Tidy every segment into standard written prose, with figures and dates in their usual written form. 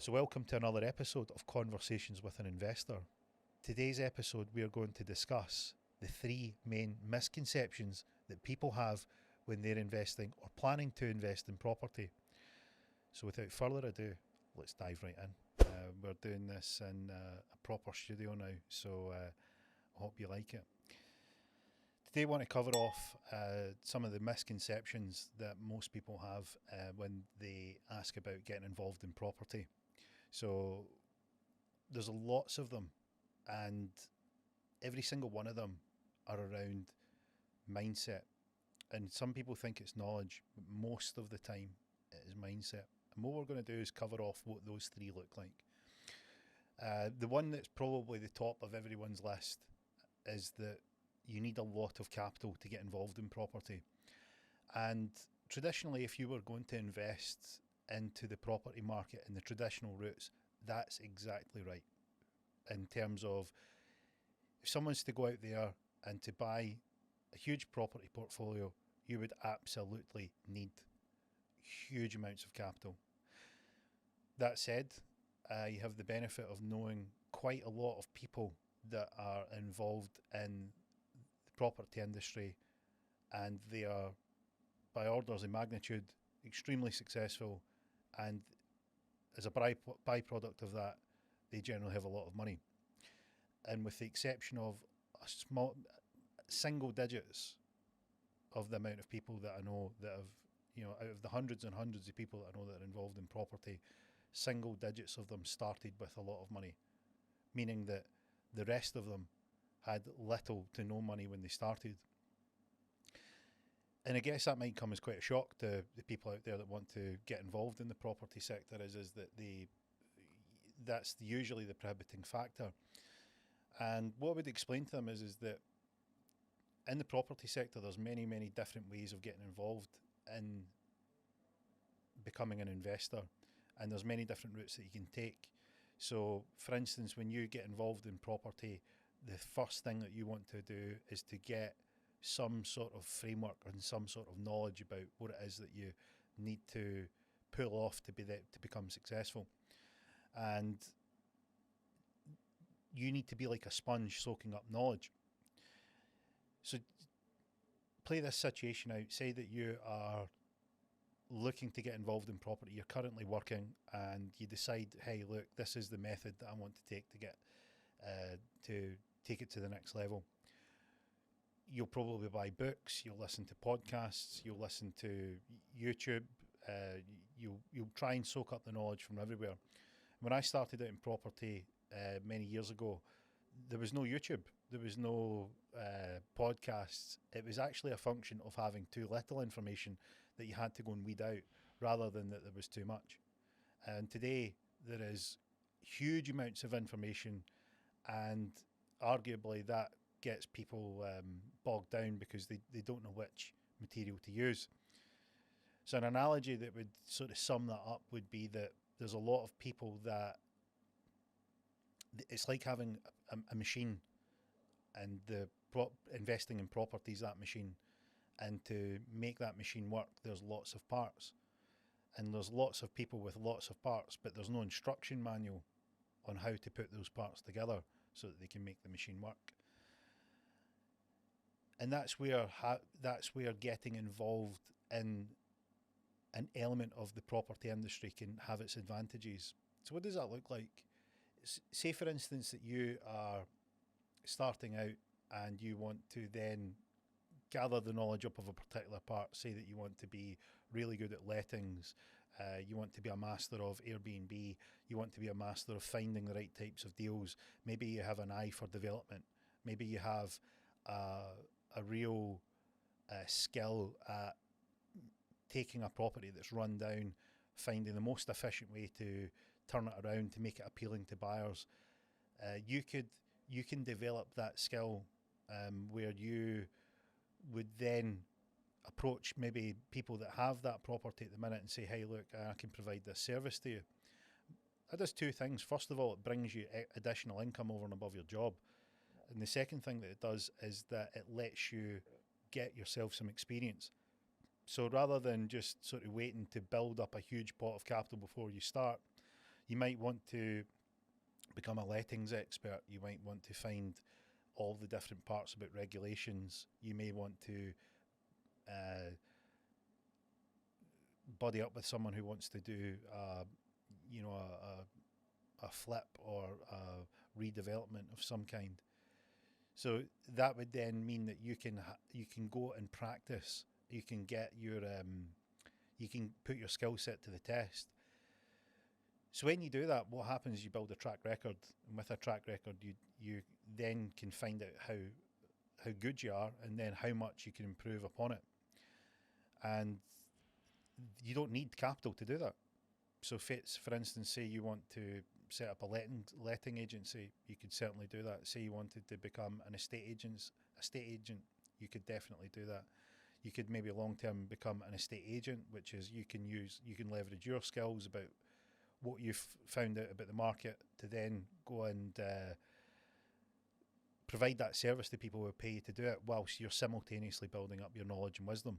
So welcome to another episode of Conversations with an Investor. Today's episode we are going to discuss the three main misconceptions that people have when they're investing or planning to invest in property. So without further ado, let's dive right in. We're doing this in a proper studio now, so I hope you like it. Today I want to cover off some of the misconceptions that most people have when they ask about getting involved in property. So there's lots of them, and every single one of them are around mindset. And some people think it's knowledge, but most of the time it is mindset. And what we're going to do is cover off what those three look like. The one that's probably the top of everyone's list is that you need a lot of capital to get involved in property. And traditionally, if you were going to invest into the property market in the traditional routes, that's exactly right. In terms of, if someone's to go out there and to buy a huge property portfolio, you would absolutely need huge amounts of capital. That said, you have the benefit of knowing quite a lot of people that are involved in the property industry, and they are, by orders of magnitude, extremely successful, and as a byproduct of that, they generally have a lot of money. And with the exception of a small single digits of the amount of people that I know that have, out of the hundreds and hundreds of people that I know that are involved in property, single digits of them started with a lot of money, meaning that the rest of them had little to no money when they started. And I guess that might come as quite a shock to the people out there that want to get involved in the property sector, is that that's usually the prohibiting factor. And what I would explain to them is that in the property sector, there's many, many different ways of getting involved in becoming an investor, and there's many different routes that you can take. So, for instance, when you get involved in property, the first thing that you want to do is to get some sort of framework and some sort of knowledge about what it is that you need to pull off to become successful. And you need to be like a sponge soaking up knowledge. So play this situation out. Say that you are looking to get involved in property. You're currently working and you decide, hey, look, this is the method that I want to take to take it to the next level. You'll probably buy books, you'll listen to podcasts, you'll listen to YouTube, you'll try and soak up the knowledge from everywhere. When I started out in property many years ago, there was no YouTube, there was no podcasts. It was actually a function of having too little information that you had to go and weed out, rather than that there was too much. And today there is huge amounts of information, and arguably that gets people bogged down because they don't know which material to use. So an analogy that would sort of sum that up would be that there's a lot of people that it's like having a machine, and investing in property is that machine. And to make that machine work, there's lots of parts, and there's lots of people with lots of parts, but there's no instruction manual on how to put those parts together so that they can make the machine work. And that's where getting involved in an element of the property industry can have its advantages. So what does that look like? Say, for instance, that you are starting out and you want to then gather the knowledge up of a particular part. Say that you want to be really good at lettings, you want to be a master of Airbnb, you want to be a master of finding the right types of deals. Maybe you have an eye for development. Maybe you have a real skill at taking a property that's run down, finding the most efficient way to turn it around to make it appealing to buyers. You can develop that skill where you would then approach maybe people that have that property at the minute and say, hey, look, I can provide this service to you. That does two things. First of all, it brings you additional income over and above your job. And the second thing that it does is that it lets you get yourself some experience. So rather than just sort of waiting to build up a huge pot of capital before you start, You might want to become a lettings expert. You might want to find all the different parts about regulations. You may want to buddy up with someone who wants to do, a flip or a redevelopment of some kind. So that would then mean that you can go and practice. You can get your you can put your skill set to the test. So when you do that, what happens is you build a track record, and with a track record, you then can find out how good you are, and then how much you can improve upon it. And you don't need capital to do that. So for instance, say you want to set up a letting agency, you could certainly do that. Say you wanted to become an estate agent, you could definitely do that. You could maybe long term become an estate agent, which is you can leverage your skills about what you've found out about the market to then go and provide that service to people who pay you to do it, whilst you're simultaneously building up your knowledge and wisdom.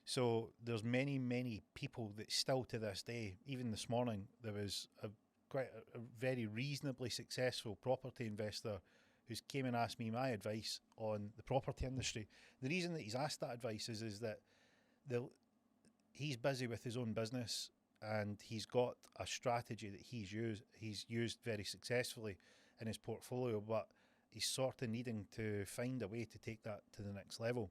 So there's many, many people that still to this day, even this morning, there was a very reasonably successful property investor who's came and asked me my advice on the property industry. The reason that he's asked that advice is that he's busy with his own business, and he's got a strategy that he's used very successfully in his portfolio, but he's sort of needing to find a way to take that to the next level,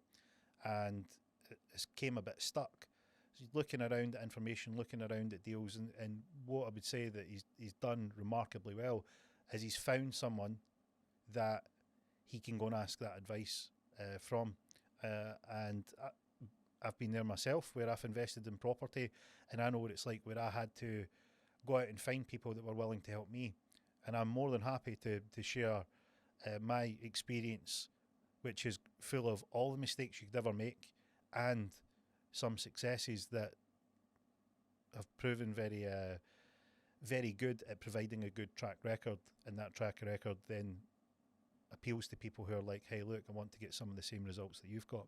and it came a bit stuck. So he's looking around at information, looking around at deals, and what I would say that he's done remarkably well is he's found someone that he can go and ask that advice from, and I've been there myself, where I've invested in property, and I know what it's like, where I had to go out and find people that were willing to help me. And I'm more than happy to share my experience, which is full of all the mistakes you could ever make and some successes that have proven very, very good at providing a good track record. And that track record then appeals to people who are like, hey, look, I want to get some of the same results that you've got.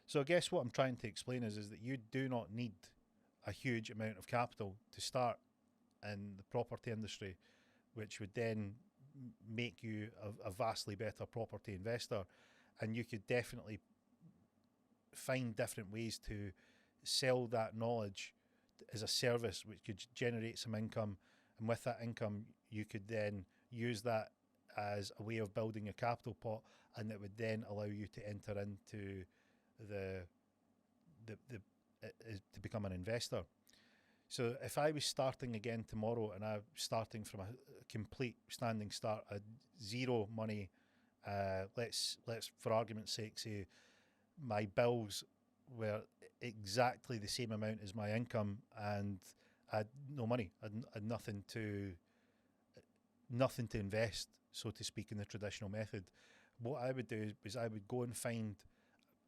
So I guess what I'm trying to explain is that you do not need a huge amount of capital to start in the property industry, which would then make you a vastly better property investor. And you could definitely find different ways to sell that knowledge as a service, which could generate some income. And with that income, you could then use that as a way of building a capital pot, and it would then allow you to enter into to become an investor. So if I was starting again tomorrow, and I'm starting from a complete standing start, a zero money, let's for argument's sake say my bills were exactly the same amount as my income, and I had no money, I had nothing to invest, so to speak, in the traditional method. What I would do is I would go and find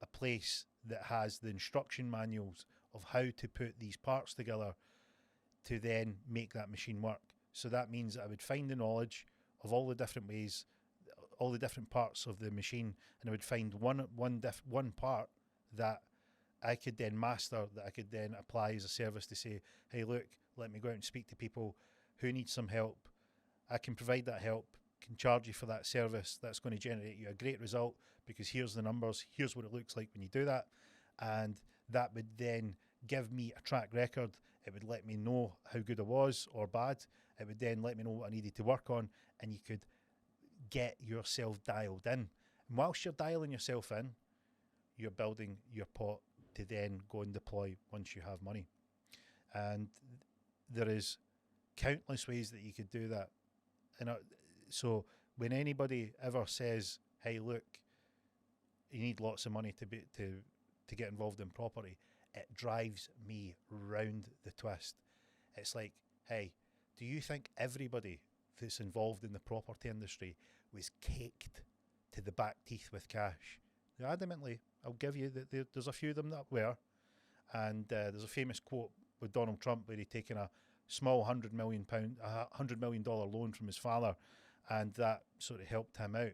a place that has the instruction manuals of how to put these parts together to then make that machine work. So that means that I would find the knowledge of all the different ways, all the different parts of the machine, and I would find one part that I could then master, that I could then apply as a service to say, hey, look, let me go out and speak to people who need some help. I can provide that help, can charge you for that service. That's going to generate you a great result, because here's the numbers, here's what it looks like when you do that. And that would then give me a track record. It would let me know how good I was or bad. It would then let me know what I needed to work on, and you could get yourself dialed in. And whilst you're dialing yourself in, you're building your pot to then go and deploy once you have money. And there is countless ways that you could do that. And so when anybody ever says, hey, look, you need lots of money to get involved in property, it drives me round the twist. It's like, hey, do you think everybody that's involved in the property industry was caked to the back teeth with cash? Adamantly, I'll give you that there's a few of them that were. And there's a famous quote with Donald Trump where he'd taken a small $100 million loan from his father, and that sort of helped him out.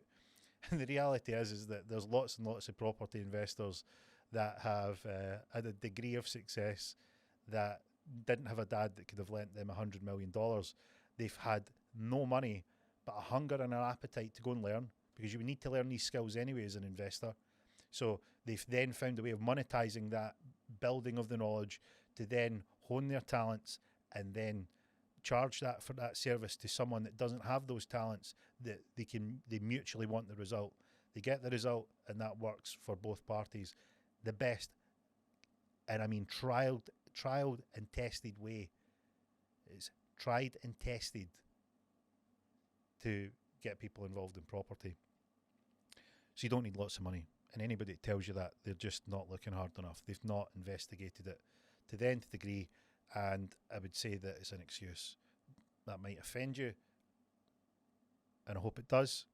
And the reality is that there's lots and lots of property investors that have had a degree of success that didn't have a dad that could have lent them $100 million. They've had no money, but a hunger and an appetite to go and learn, because you need to learn these skills anyway as an investor. So they've then found a way of monetizing that building of the knowledge to then hone their talents and then charge that for that service to someone that doesn't have those talents, that they mutually want the result. They get the result, and that works for both parties. The best, and I mean trialed and tested way. It's tried and tested to get people involved in property. So you don't need lots of money. And anybody that tells you that, they're just not looking hard enough. They've not investigated it to the nth degree, and I would say that it's an excuse. That might offend you, and I hope it does,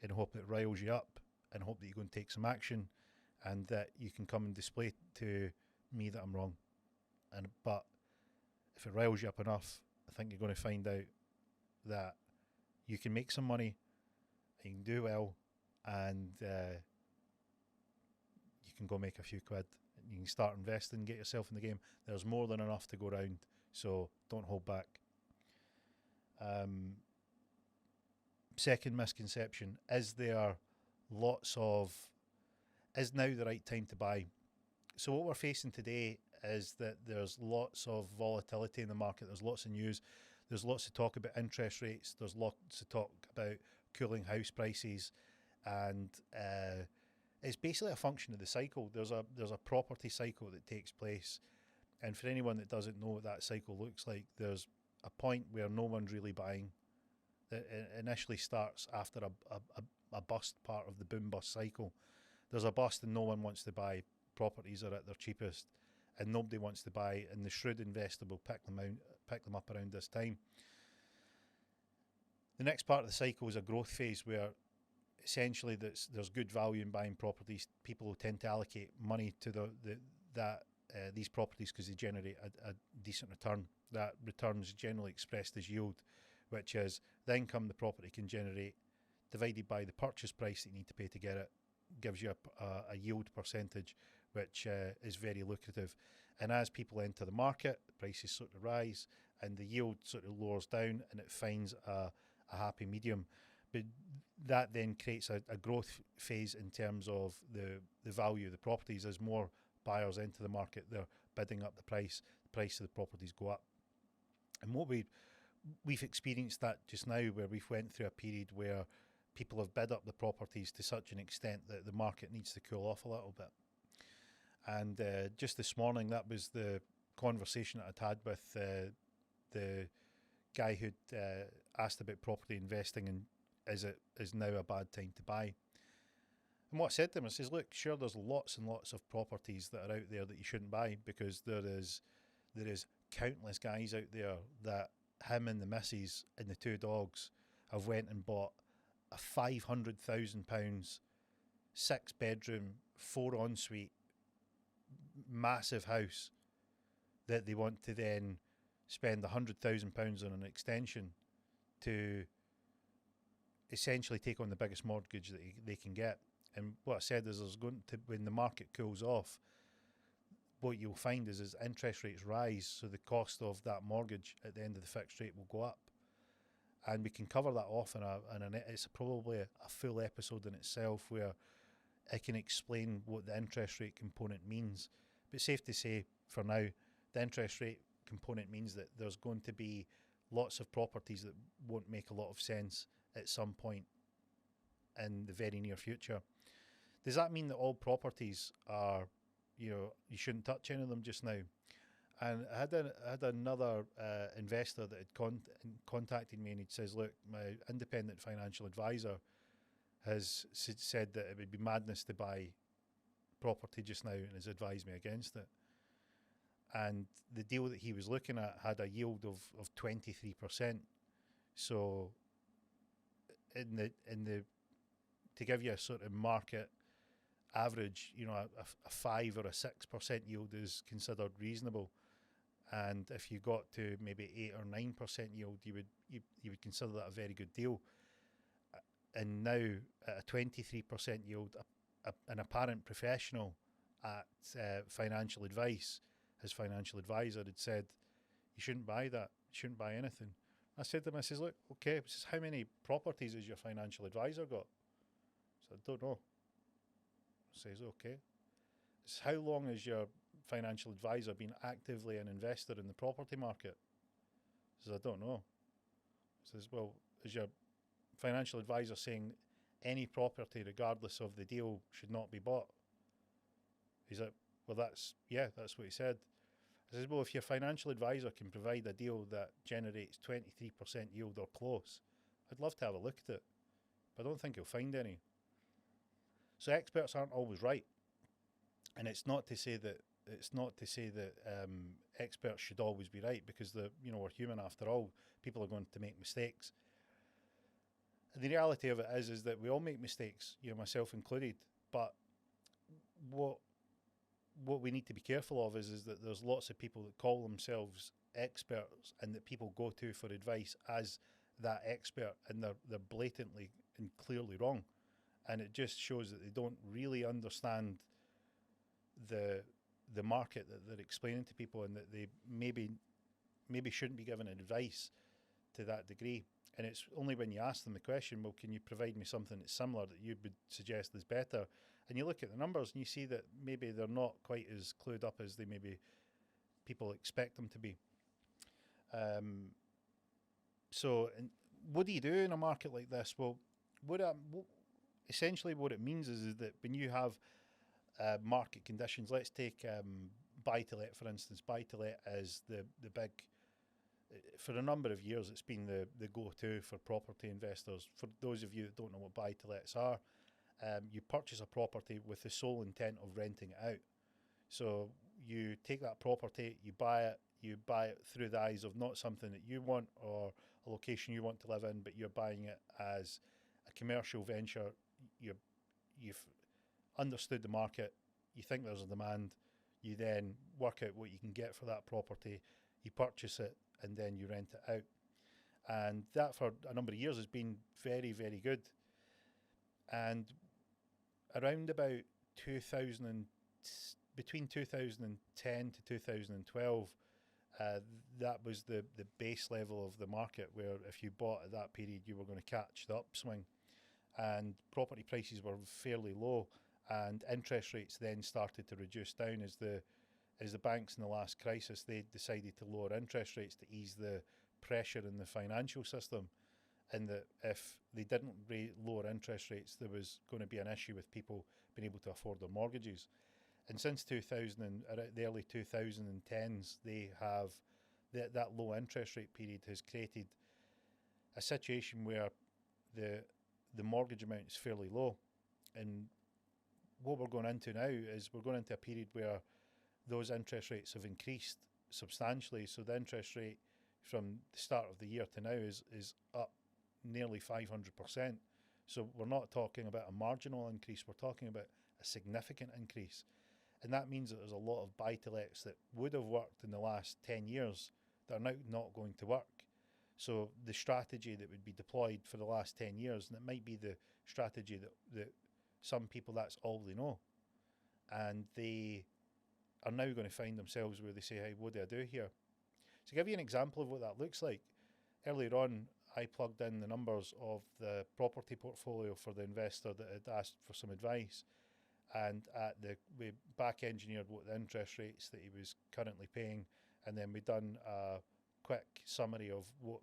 and I hope it riles you up, and I hope that you go and take some action, and that you can come and display to me that I'm wrong. But if it riles you up enough, I think you're going to find out that you can make some money, you can do well, and you can go make a few quid. You can start investing, get yourself in the game. There's more than enough to go around, so don't hold back. Second misconception, is now the right time to buy? So what we're facing today is that there's lots of volatility in the market. There's lots of news. There's lots of talk about interest rates. There's lots of talk about cooling house prices, and it's basically a function of the cycle. There's a property cycle that takes place, and for anyone that doesn't know what that cycle looks like, there's a point where no one's really buying. It initially starts after a bust part of the boom bust cycle. There's a bust and no one wants to buy. Properties are at their cheapest, and nobody wants to buy, and the shrewd investor will pick them up around this time. The next part of the cycle is a growth phase, where essentially there's good value in buying properties. People will tend to allocate money to these properties because they generate a decent return. That return is generally expressed as yield, which is the income the property can generate divided by the purchase price that you need to pay to get it, gives you a yield percentage, which is very lucrative. And as people enter the market, the prices sort of rise and the yield sort of lowers down, and it finds a happy medium. But that then creates a growth phase in terms of the value of the properties. As more buyers enter the market, they're bidding up the price of the properties go up. And what we've experienced that just now, where we've went through a period where people have bid up the properties to such an extent that the market needs to cool off a little bit. And just this morning, that was the conversation that I'd had with the guy who'd asked about property investing and is now a bad time to buy. And what I said to him, I says, look, sure, there's lots and lots of properties that are out there that you shouldn't buy, because there is countless guys out there that him and the missus and the two dogs have went and bought a £500,000 6-bedroom 4 ensuite massive house that they want to then spend £100,000 on an extension to essentially take on the biggest mortgage that they can get. And what I said is, there's going to, when the market cools off, what you'll find is as interest rates rise, so the cost of that mortgage at the end of the fixed rate will go up. And we can cover that off it's probably a full episode in itself, where I can explain what the interest rate component means. But safe to say, for now, the interest rate component means that there's going to be lots of properties that won't make a lot of sense at some point in the very near future. Does that mean that all properties are, you shouldn't touch any of them just now? And I had another investor that had contacted me, and he says, look, my independent financial advisor has said that it would be madness to buy property just now, and has advised me against it. And the deal that he was looking at had a yield of 23%. So to give you a sort of market average, a 5 or a 6% yield is considered reasonable. And if you got to maybe 8 or 9% yield, you would consider that a very good deal. And now at a 23% yield, an apparent professional at financial advice, his financial advisor had said You shouldn't buy that. You shouldn't buy anything. I said to him, I says, look, okay, I says, how many properties has your financial advisor got? So I don't know. I says, okay. I says, how long has your financial advisor been actively an investor in the property market? I says, I don't know. I says, well, is your financial advisor saying any property, regardless of the deal, should not be bought? He's like, well, that's what he said. I says, well, if your financial advisor can provide a deal that generates 23% yield or close, I'd love to have a look at it, but I don't think he'll find any. So experts aren't always right, and it's not to say that experts should always be right, because we're human after all. People are going to make mistakes. And the reality of it is that we all make mistakes, myself included. But what we need to be careful of is that there's lots of people that call themselves experts and that people go to for advice as that expert, and they're blatantly and clearly wrong. And it just shows that they don't really understand the market that they're explaining to people, and that they maybe shouldn't be given advice to that degree. And it's only when you ask them the question, well, can you provide me something that's similar that you would suggest is better? And you look at the numbers and you see that maybe they're not quite as clued up as they maybe people expect them to be. So what do you do in a market like this? Well, essentially what it means is that when you have market conditions, let's take buy-to-let, for instance. Buy-to-let is the big, for a number of years, it's been the go-to for property investors. For those of you that don't know what buy-to-lets are, you purchase a property with the sole intent of renting it out. So you take that property, you buy it through the eyes of not something that you want or a location you want to live in, but you're buying it as a commercial venture. You've understood the market, you think there's a demand, you then work out what you can get for that property, you purchase it, and then you rent it out. And that for a number of years has been very, very good. And around about between 2010 to 2012, that was the base level of the market, where if you bought at that period, you were going to catch the upswing. And property prices were fairly low, and interest rates then started to reduce down as the banks in the last crisis, they decided to lower interest rates to ease the pressure in the financial system. And that if they didn't lower interest rates, there was going to be an issue with people being able to afford their mortgages. And since the early 2010s, they have that low interest rate period has created a situation where the mortgage amount is fairly low. And what we're going into now is we're going into a period where those interest rates have increased substantially. So the interest rate from the start of the year to now is up nearly 500%. So we're not talking about a marginal increase, we're talking about a significant increase. And that means that there's a lot of buy-to-lets that would have worked in the last 10 years that are now not going to work. So the strategy that would be deployed for the last 10 years, and it might be the strategy that some people, that's all they know. And they are now going to find themselves where they say, hey, what do I do here? To give you an example of what that looks like, earlier on, I plugged in the numbers of the property portfolio for the investor that had asked for some advice. And we back engineered what the interest rates that he was currently paying, and then we done a quick summary of what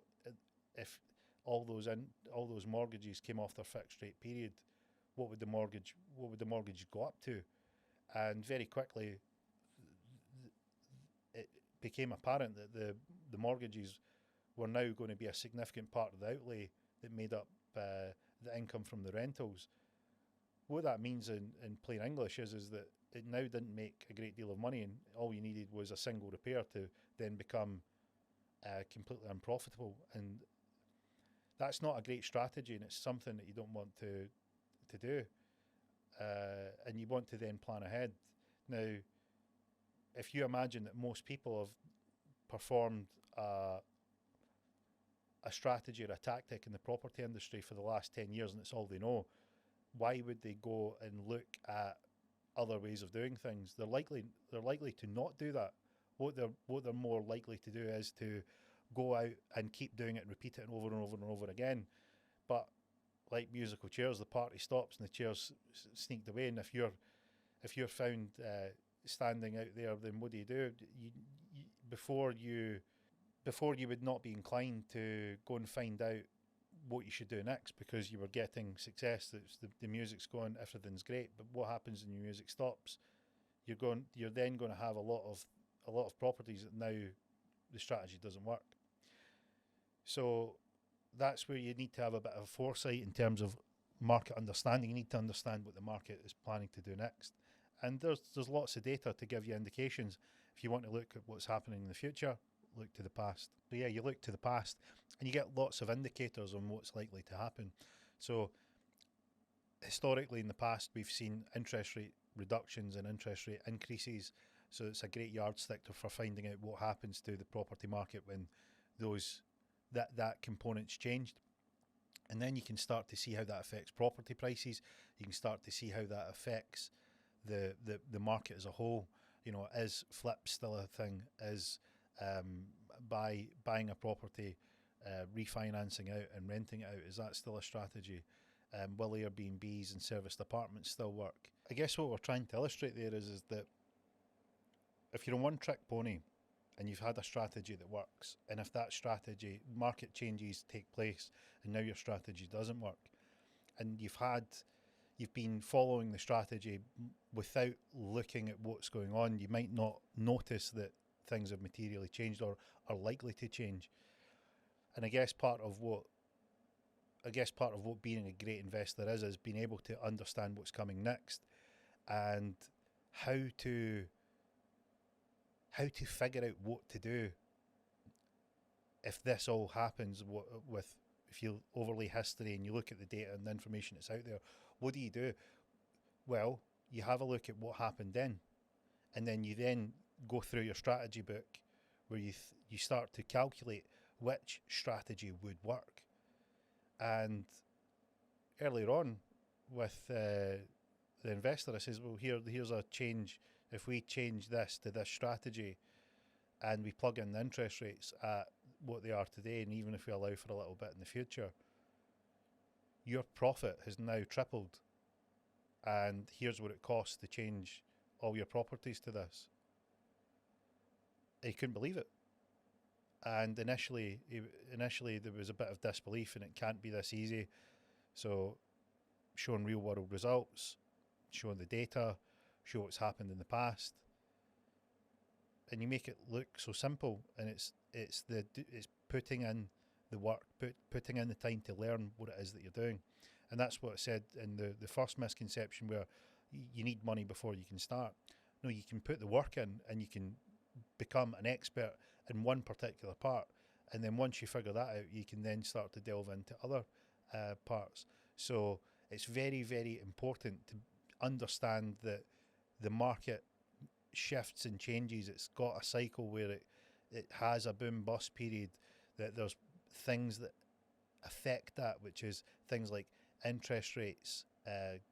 if all those mortgages came off their fixed rate period, what would the mortgage go up to? And very quickly, it became apparent that the mortgages were now going to be a significant part of the outlay that made up the income from the rentals. What that means in plain English is that it now didn't make a great deal of money, and all you needed was a single repair to then become completely unprofitable. And that's not a great strategy, and it's something that you don't want to do. And you want to then plan ahead. Now, if you imagine that most people have performed a strategy or a tactic in the property industry for the last 10 years and it's all they know, why would they go and look at other ways of doing things? They're likely to not do that. what they're more likely to do is to go out and keep doing it and repeat it over and over and over again. But like musical chairs, the party stops and the chairs sneaked away. And if you're found standing out there, then what do? Before you would not be inclined to go and find out what you should do next, because you were getting success. The music's going, everything's great. But what happens when your music stops? You're then going to have a lot of properties that now the strategy doesn't work. So that's where you need to have a bit of foresight in terms of market understanding. You need to understand what the market is planning to do next. And there's lots of data to give you indications. If you want to look at what's happening in the future, look to the past. So yeah, you look to the past and you get lots of indicators on what's likely to happen. So historically in the past, we've seen interest rate reductions and interest rate increases. So it's a great yardstick for finding out what happens to the property market when that component's changed. And then you can start to see how that affects property prices. You can start to see how that affects the market as a whole. You know, is flip still a thing? Is buying a property, refinancing out and renting it out, is that still a strategy? Will Airbnbs and serviced apartments still work? I guess what we're trying to illustrate there is that if you're a one-trick pony and you've had a strategy that works, and if that strategy, market changes take place and now your strategy doesn't work, and you've been following the strategy without looking at what's going on, you might not notice that things have materially changed or are likely to change. And I guess part of what being a great investor is being able to understand what's coming next and how to figure out what to do if this all happens. If you overlay history and you look at the data and the information that's out there, what do you do? Well, you have a look at what happened then, and then you then go through your strategy book where you start to calculate which strategy would work. And earlier on with the investor, I says, well, here's a change. If we change this to this strategy and we plug in the interest rates at what they are today, and even if we allow for a little bit in the future, your profit has now tripled. And here's what it costs to change all your properties to this. He couldn't believe it. And initially there was a bit of disbelief, and it can't be this easy. So showing real world results, showing the data, show what's happened in the past, and you make it look so simple. And it's putting in the work, putting in the time to learn what it is that you're doing. And that's what I said in the first misconception, where you need money before you can start. No, you can put the work in and you can become an expert in one particular part, and then once you figure that out, you can then start to delve into other parts. So it's very, very important to understand that the market shifts and changes. It's got a cycle where it has a boom bust period, that there's things that affect that, which is things like interest rates,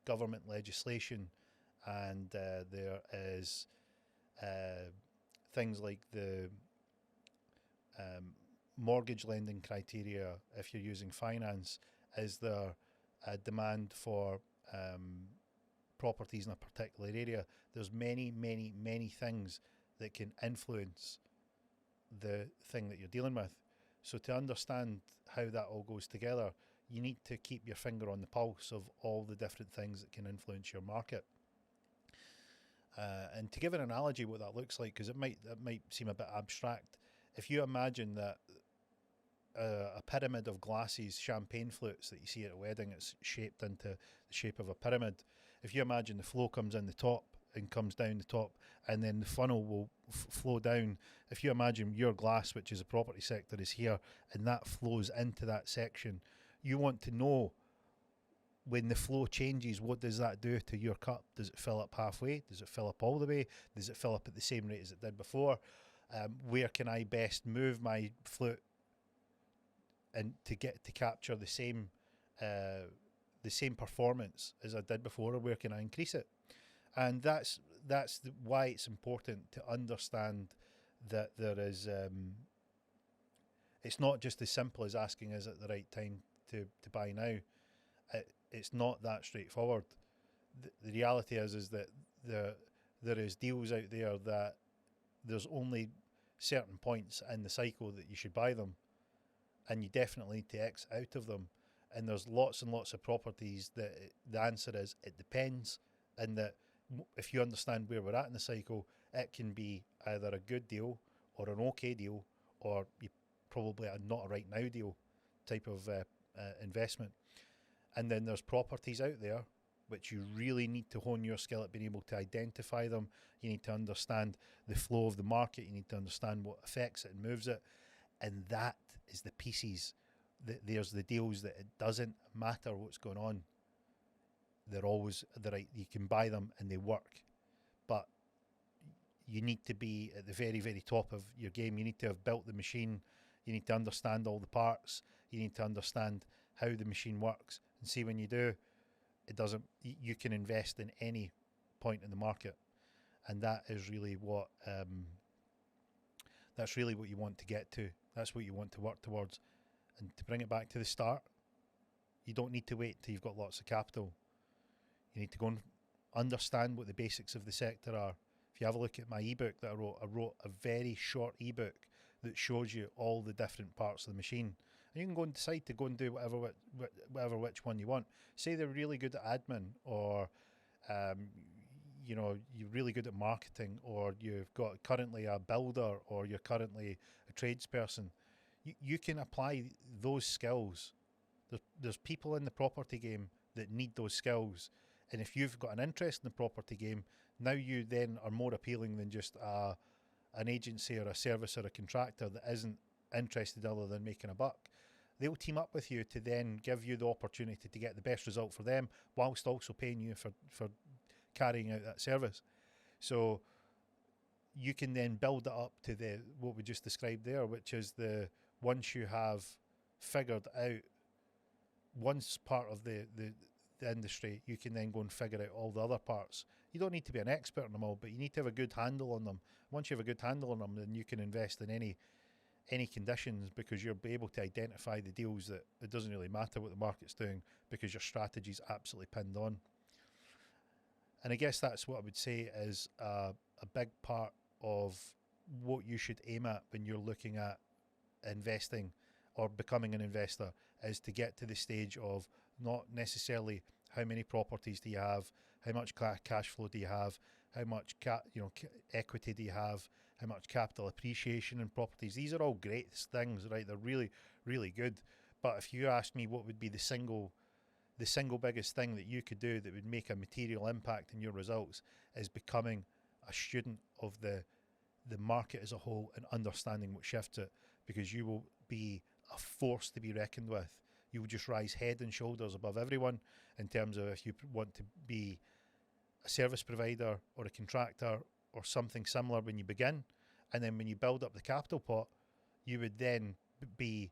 government legislation, and there is things like the mortgage lending criteria. If you're using finance, is there a demand for properties in a particular area? There's many, many, many things that can influence the thing that you're dealing with. So to understand how that all goes together, you need to keep your finger on the pulse of all the different things that can influence your market. And to give an analogy what that looks like, because it might seem a bit abstract, if you imagine that a pyramid of glasses, champagne flutes that you see at a wedding, it's shaped into the shape of a pyramid. If you imagine the flow comes in the top and comes down the top, and then the funnel will flow down. If you imagine your glass, which is a property sector, is here, and that flows into that section, you want to know, when the flow changes, what does that do to your cup? Does it fill up halfway? Does it fill up all the way? Does it fill up at the same rate as it did before? Where can I best move my flute and to capture the same performance as I did before, or where can I increase it? And that's why it's important to understand that there is. It's not just as simple as asking, is it the right time to buy now? It's not that straightforward. The reality is that there is deals out there that there's only certain points in the cycle that you should buy them, and you definitely need to exit out of them. And there's lots and lots of properties that the answer is it depends, and that if you understand where we're at in the cycle, it can be either a good deal or an okay deal, or you probably a not a right now deal type of investment. And then there's properties out there which you really need to hone your skill at being able to identify them. You need to understand the flow of the market. You need to understand what affects it and moves it. And that is the pieces. There's the deals that it doesn't matter what's going on. They're always the right. You can buy them and they work. But you need to be at the very, very top of your game. You need to have built the machine. You need to understand all the parts. You need to understand how the machine works. And see, when you do, it doesn't. You can invest in any point in the market, and that is really what. That's really what you want to get to. That's what you want to work towards. And to bring it back to the start, you don't need to wait till you've got lots of capital. You need to go and understand what the basics of the sector are. If you have a look at my ebook that I wrote a very short ebook that shows you all the different parts of the machine. And you can go and decide to go and do whatever which one you want. Say they're really good at admin, or you're really good at marketing, or you've got currently a builder, or you're currently a tradesperson. You can apply those skills. There's people in the property game that need those skills. And if you've got an interest in the property game, now you then are more appealing than just an agency or a service or a contractor that isn't interested other than making a buck. They'll team up with you to then give you the opportunity to get the best result for them, whilst also paying you for carrying out that service. So you can then build it up to what we just described there, which is once you have figured out once part of the industry, you can then go and figure out all the other parts. You don't need to be an expert on them all, but you need to have a good handle on them. Once you have a good handle on them, then you can invest in any conditions, because you'll be able to identify the deals that it doesn't really matter what the market's doing, because your strategy's absolutely pinned on. And I guess that's what I would say is a big part of what you should aim at when you're looking at investing or becoming an investor, is to get to the stage of not necessarily how many properties do you have, how much cash flow do you have, how much equity do you have, how much capital appreciation in properties. These are all great things, right? They're really, really good. But if you ask me what would be the single biggest thing that you could do that would make a material impact in your results, is becoming a student of the market as a whole and understanding what shifts it, because you will be a force to be reckoned with. You will just rise head and shoulders above everyone in terms of if you want to be a service provider or a contractor or something similar when you begin, and then when you build up the capital pot, you would then be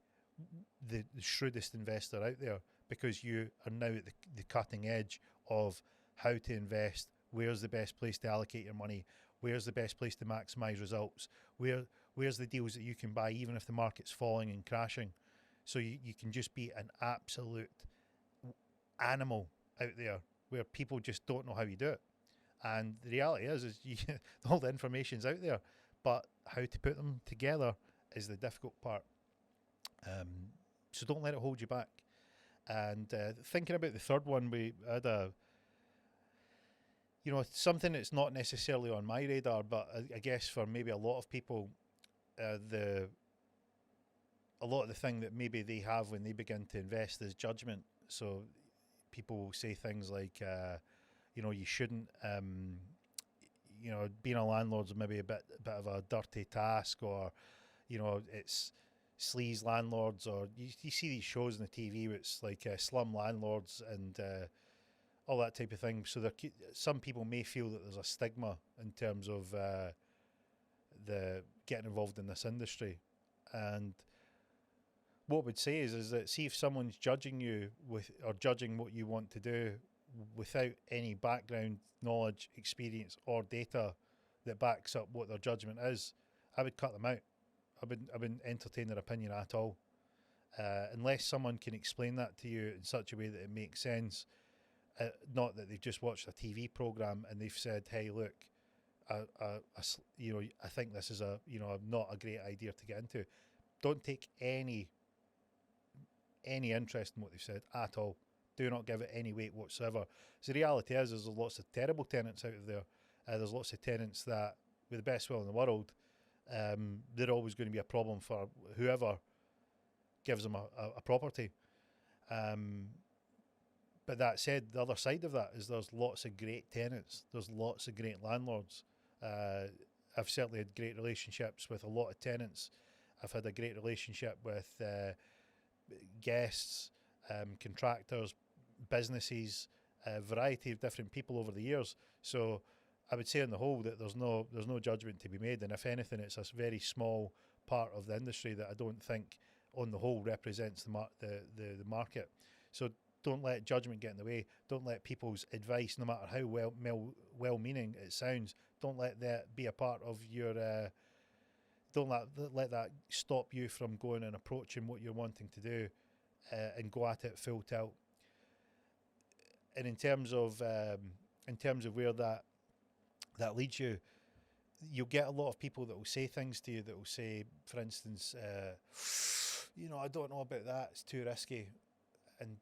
the shrewdest investor out there, because you are now at the cutting edge of how to invest, where's the best place to allocate your money, where's the best place to maximize results, where's the deals that you can buy even if the market's falling and crashing. So you can just be an absolute animal out there where people just don't know how you do it. And the reality is all the information's out there, but how to put them together is the difficult part. So don't let it hold you back. And thinking about the third one, we had something that's not necessarily on my radar, but I guess for maybe a lot of people, a lot of the thing that maybe they have when they begin to invest is judgment. So people will say things like, you shouldn't, being a landlord's maybe a bit of a dirty task, or, it's sleaze landlords, or you see these shows on the TV where it's like slum landlords and all that type of thing. So some people may feel that there's a stigma in terms of the getting involved in this industry. And what I would say is that, see, if someone's judging you or judging what you want to do without any background knowledge, experience, or data that backs up what their judgment is, I would cut them out. I wouldn't entertain their opinion at all. Unless someone can explain that to you in such a way that it makes sense, not that they've just watched a TV program and they've said, "Hey, look, I think this is not a great idea to get into." Don't take any interest in what they've said at all. Do not give it any weight whatsoever. So the reality is there's lots of terrible tenants out of there. There's lots of tenants that, with the best will in the world, they're always going to be a problem for whoever gives them a property. But that said, the other side of that is there's lots of great tenants. There's lots of great landlords. I've certainly had great relationships with a lot of tenants. I've had a great relationship with guests, contractors, businesses, a variety of different people over the years. So I would say on the whole that there's no judgment to be made, and if anything, it's a very small part of the industry that I don't think on the whole represents the market. So don't let judgment get in the way. Don't let people's advice, no matter how well-meaning it sounds, don't let that be a part of your don't let that stop you from going and approaching what you're wanting to do, and go at it full tilt. And in terms of where that leads you, you'll get a lot of people that will say things to you that will say, for instance, I don't know about that, it's too risky. And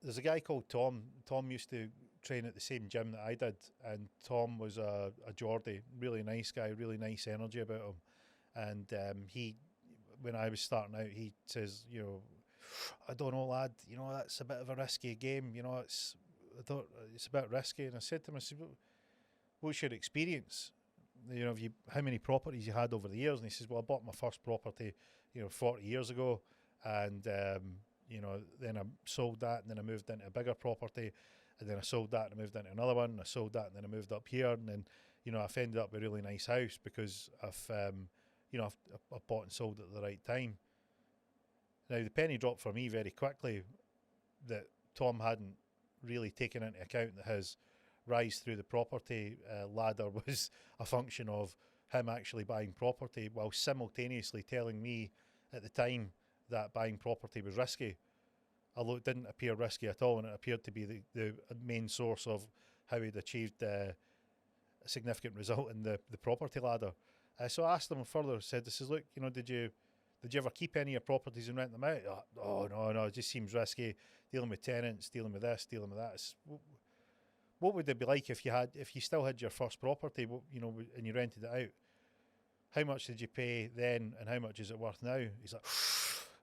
there's a guy called Tom. Tom used to train at the same gym that I did, and Tom was a Geordie, really nice guy, really nice energy about him. And when I was starting out, he says, "I don't know, lad. That's a bit of a risky game. It's a bit risky." And I said to him, "What's your experience? How many properties you had over the years?" And he says, "Well, I bought my first property, 40 years ago, and then I sold that, and then I moved into a bigger property, and then I sold that and I moved into another one, and I sold that and then I moved up here, and then I've ended up with a really nice house because I've bought and sold at the right time." Now the penny dropped for me very quickly that Tom hadn't really taken into account that his rise through the property ladder was a function of him actually buying property while simultaneously telling me at the time that buying property was risky, although it didn't appear risky at all, and it appeared to be the main source of how he'd achieved a significant result in the property ladder. So I asked him further, said, "Look, did you ever keep any of your properties and rent them out?" "Oh, no, it just seems risky, dealing with tenants, dealing with this, dealing with that." What would it be like if you still had your first property, and you rented it out? How much did you pay then, and how much is it worth now? He's like,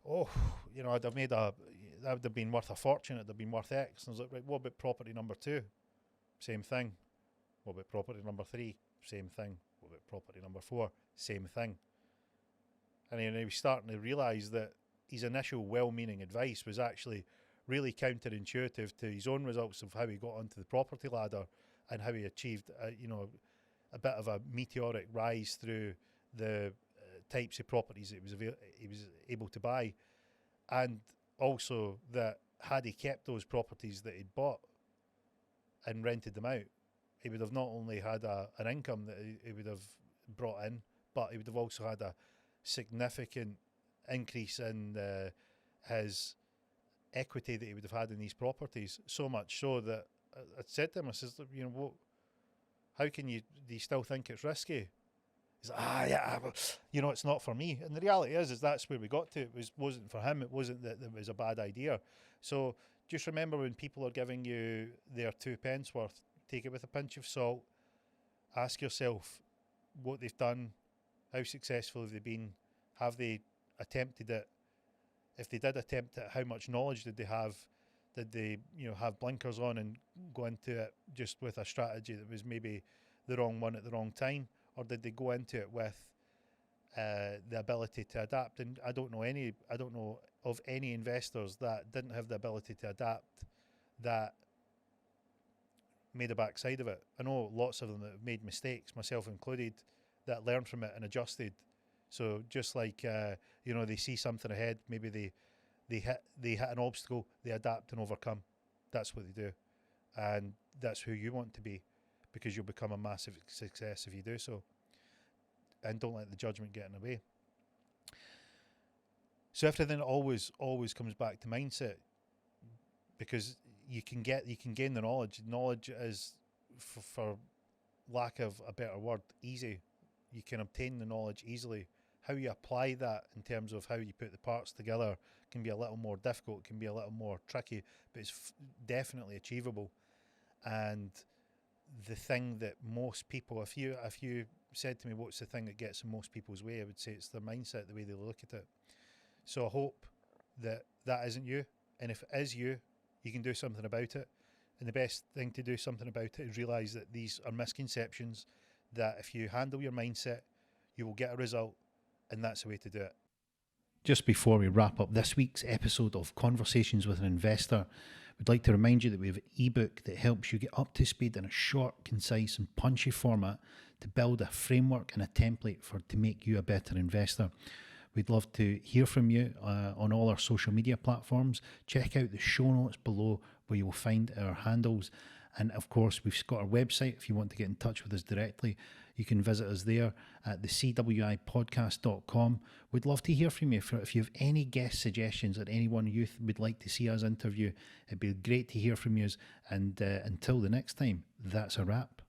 "Oh, that would have been worth a fortune. It'd have been worth X." And I was like, "Right, what about property number 2? Same thing. What about property number 3? Same thing. What about property number 4? Same thing." And he was starting to realise that his initial well-meaning advice was actually really counterintuitive to his own results of how he got onto the property ladder and how he achieved a bit of a meteoric rise through the types of properties that he was able to buy. And also that had he kept those properties that he'd bought and rented them out, he would have not only had an income that he would have brought in, but he would have also had a significant increase in his equity that he would have had in these properties. So much so that I said to him, I says, "What? How can do you still think it's risky?" He's like, "Yeah, well, it's not for me." And the reality is that's where we got to. It wasn't for him. It wasn't that it was a bad idea. So just remember, when people are giving you their 2p worth, take it with a pinch of salt. Ask yourself what they've done, how successful have they been, have they attempted it? If they did attempt it, how much knowledge did they have? Did they, have blinkers on and go into it just with a strategy that was maybe the wrong one at the wrong time? Or did they go into it with the ability to adapt? And I don't know of any investors that didn't have the ability to adapt that made a backside of it. I know lots of them that have made mistakes, myself included, that learned from it and adjusted. So just like they see something ahead, maybe they hit an obstacle, they adapt and overcome. That's what they do, and that's who you want to be, because you'll become a massive success if you do so. and don't let the judgment get in the way. So everything always comes back to mindset, because you can gain the knowledge. Knowledge is, for lack of a better word, easy. You can obtain the knowledge easily. How you apply that in terms of how you put the parts together can be a little more difficult, can be a little more tricky, but it's definitely achievable. And the thing that most people, if you said to me what's the thing that gets in most people's way, I would say it's their mindset, the way they look at it. So I hope that isn't you, and if it is you, you can do something about it. And the best thing to do something about it is realise that these are misconceptions, that if you handle your mindset, you will get a result, and that's the way to do it. Just before we wrap up this week's episode of Conversations with an Investor, we'd like to remind you that we have an ebook that helps you get up to speed in a short, concise and punchy format to build a framework and a template to make you a better investor. We'd love to hear from you on all our social media platforms. Check out the show notes below where you will find our handles. And of course, we've got our website. If you want to get in touch with us directly, you can visit us there at thecwipodcast.com. We'd love to hear from you. If you have any guest suggestions or anyone you would like to see us interview, it'd be great to hear from you. And until the next time, that's a wrap.